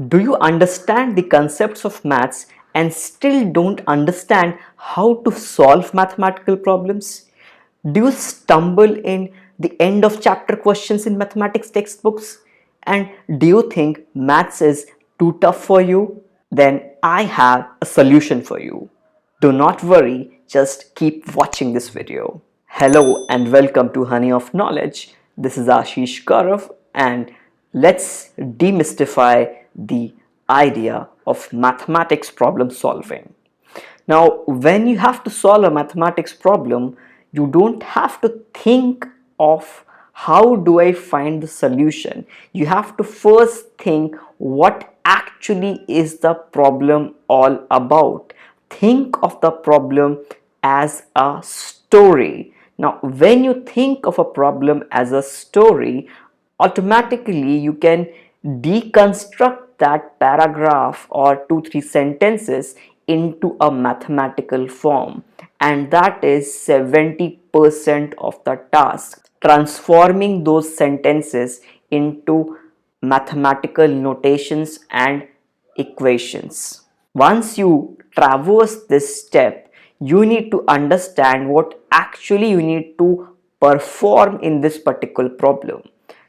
Do you understand the concepts of maths and still don't understand how to solve mathematical problems? Do you stumble in the end of chapter questions in mathematics textbooks? And do you think maths is too tough for you? Then I have a solution for you. Do not worry, just keep watching this video. Hello and welcome to Honey of Knowledge. This is Ashish Gaurav, and let's demystify the idea of mathematics problem solving. Now, when you have to solve a mathematics problem, you don't have to think of how do I find the solution. You have to first think what actually is the problem all about. Think of the problem as a story. Now, when you think of a problem as a story, automatically you can deconstruct that paragraph or 2 3 sentences into a mathematical form, and that is 70% of the task, transforming those sentences into mathematical notations and equations. Once you traverse this step, you need to understand what actually you need to perform in this particular problem.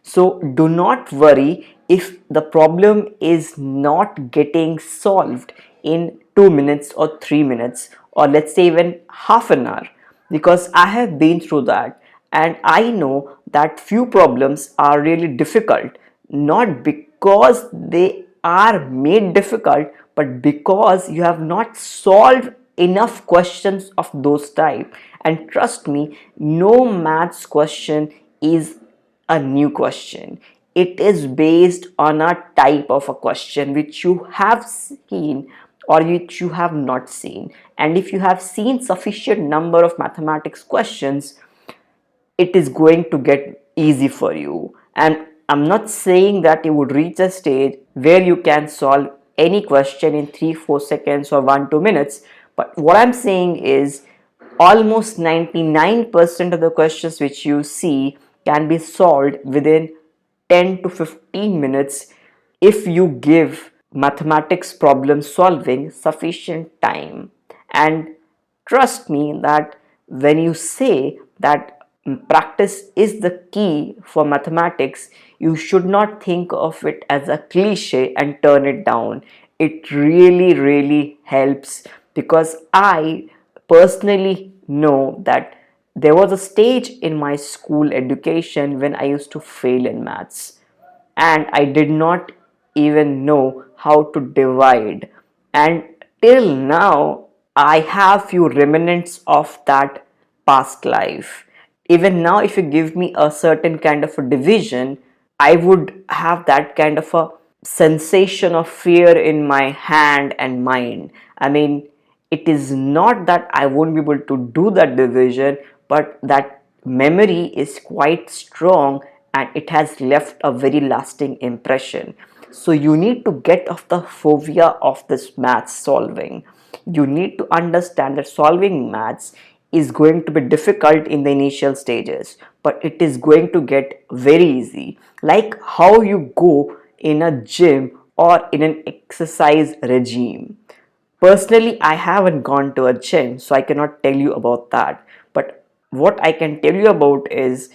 So do not worry if the problem is not getting solved in 2 minutes or 3 minutes, or let's say even half an hour, because I have been through that and I know that few problems are really difficult, not because they are made difficult, but because you have not solved enough questions of those type. And trust me, no maths question is a new question. It is based on a type of a question which you have seen or which you have not seen. And if you have seen sufficient number of mathematics questions, it is going to get easy for you. And I'm not saying that you would reach a stage where you can solve any question in 3 4 seconds or 1 2 minutes, but what I'm saying is almost 99% of the questions which you see can be solved within 10 to 15 minutes if you give mathematics problem solving sufficient time. And trust me that when you say that practice is the key for mathematics, you should not think of it as a cliche and turn it down. It really, really helps, because I personally know that there was a stage in my school education when I used to fail in maths and I did not even know how to divide. And till now, I have few remnants of that past life. Even now, if you give me a certain kind of a division, I would have that kind of a sensation of fear in my hand and mind. I mean, it is not that I won't be able to do that division, but that memory is quite strong and it has left a very lasting impression. So you need to get off the phobia of this math solving. You need to understand that solving maths is going to be difficult in the initial stages, but it is going to get very easy. Like how you go in a gym or in an exercise regime. Personally, I haven't gone to a gym, so I cannot tell you about that. But what I can tell you about is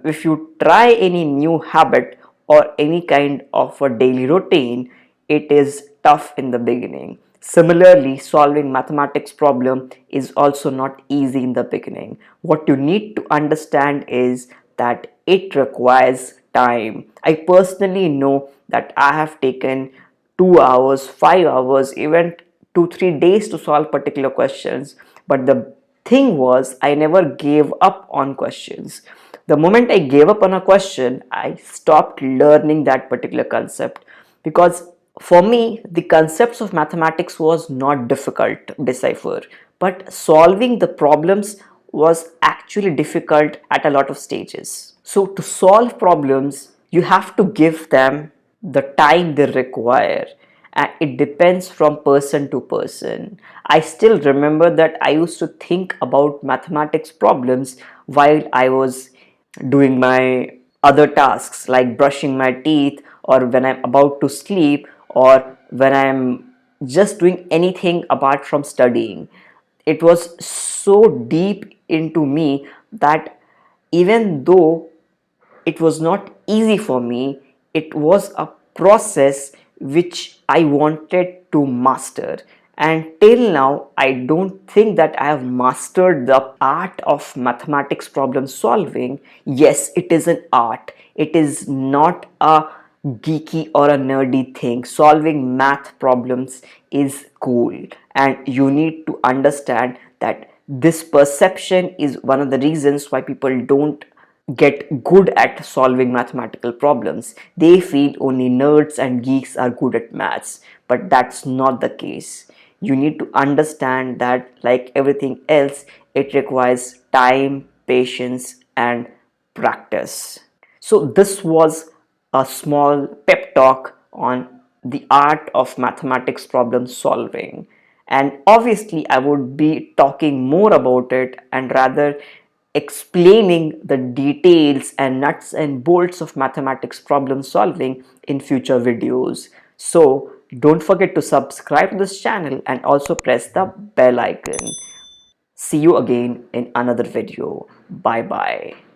if you try any new habit or any kind of a daily routine, it is tough in the beginning. Similarly, solving mathematics problem is also not easy in the beginning. What you need to understand is that it requires time. I personally know that I have taken 2 hours, 5 hours, even 2 3 days to solve particular questions, but the thing was I never gave up on questions. The moment I gave up on a question, I stopped learning that particular concept, because for me the concepts of mathematics was not difficult to decipher, but solving the problems was actually difficult at a lot of stages. So to solve problems, you have to give them the time they require, and it depends from person to person. I still remember that I used to think about mathematics problems while I was doing my other tasks like brushing my teeth or when I'm about to sleep, or when I'm just doing anything apart from studying. It was so deep into me that even though it was not easy for me, it was a process which I wanted to master. And till now, I don't think that I have mastered the art of mathematics problem solving. Yes, it is an art, it is not a geeky or a nerdy thing. Solving math problems is cool, and you need to understand that this perception is one of the reasons why people don't get good at solving mathematical problems. They feel only nerds and geeks are good at maths, but that's not the case. You need to understand that, like everything else, it requires time, patience, and practice. So, this was a small pep talk on the art of mathematics problem solving. And obviously, I would be talking more about it and rather explaining the details and nuts and bolts of mathematics problem solving in future videos. So, don't forget to subscribe to this channel and also press the bell icon. See you again in another video. Bye bye.